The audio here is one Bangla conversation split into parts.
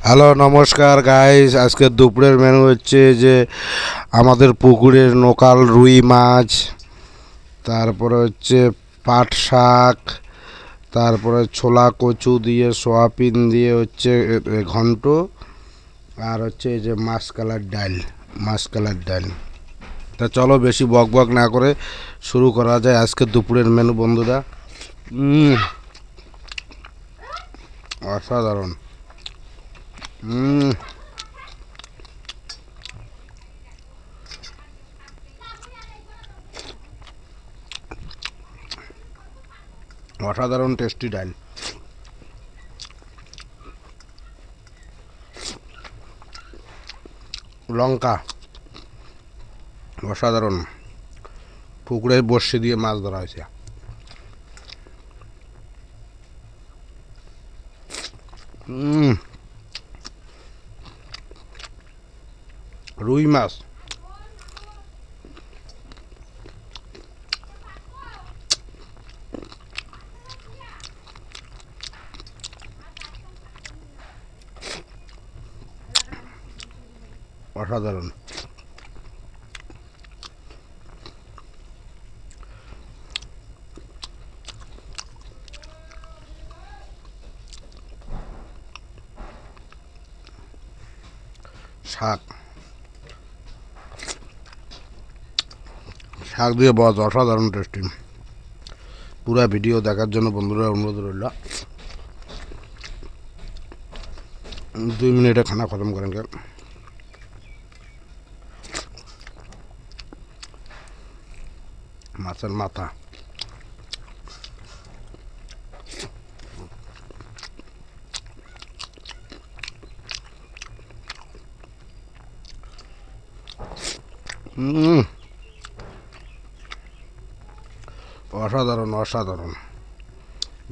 হ্যালো নমস্কার গাইস, আজকে দুপুরের মেনু হচ্ছে যে আমাদের পুকুরের লোকাল রুই মাছ, তারপরে হচ্ছে পাট শাক, তারপরে ছোলা কচু দিয়ে সোয়াবিন দিয়ে হচ্ছে ঘন্ট, আর হচ্ছে এই যে মাছ কালার ডাল। তা চলো বেশি বক বক না করে শুরু করা যায় আজকে দুপুরের মেনু বন্ধুরা। অসাধারণ। হুম অসাধারণ টেস্টি ডাল। লঙ্কা অসাধারণ। পুকুরে বড়শি দিয়ে মাছ ধরা হয়েছে। রুই মাছ অসাধারণ। শাক শাক দিয়ে বস অসাধারণ টেস্টি। পুরো ভিডিও দেখার জন্য বন্ধুরা অনুরোধ রইল। 2 মিনিটে খানা খতম করেন কেন। মাছের মাথা অসাধারণ অসাধারণ,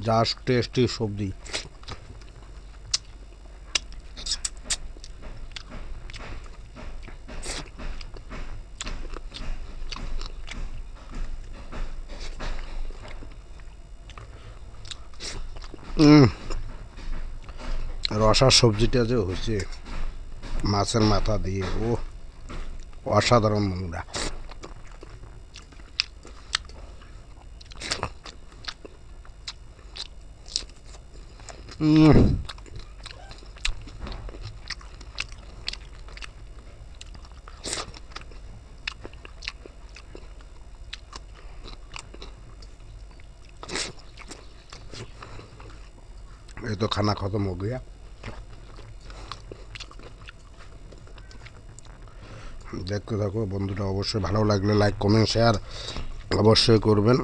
জাস্ট টেস্টি সবজি। রসার সবজিটা যে হয়েছে মাছের মাথা দিয়ে, ও অসাধারণ বন্ধুরা। ये तो खाना खत्म हो गया। দেখতে থাকো বন্ধুরা, অবশ্যই ভালো লাগলে লাইক কমেন্ট শেয়ার অবশ্যই করবেন।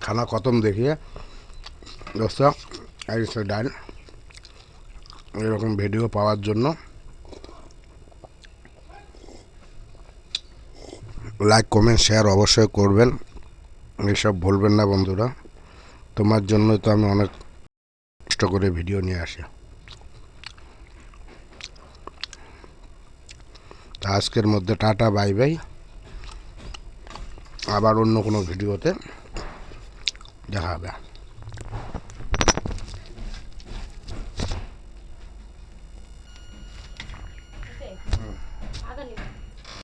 खाना खत्म देखिए दोस्तों। ऐसे डाल এরকম ভিডিও পাওয়ার জন্য লাইক কমেন্ট শেয়ার অবশ্যই করবেন, এসব ভুলবেন না বন্ধুরা। তোমার জন্য তো আমি অনেক কষ্ট করে ভিডিও নিয়ে আসি। আজকের মধ্যে টাটা বাই বাই, আবার অন্য কোনো ভিডিওতে দেখা হবে।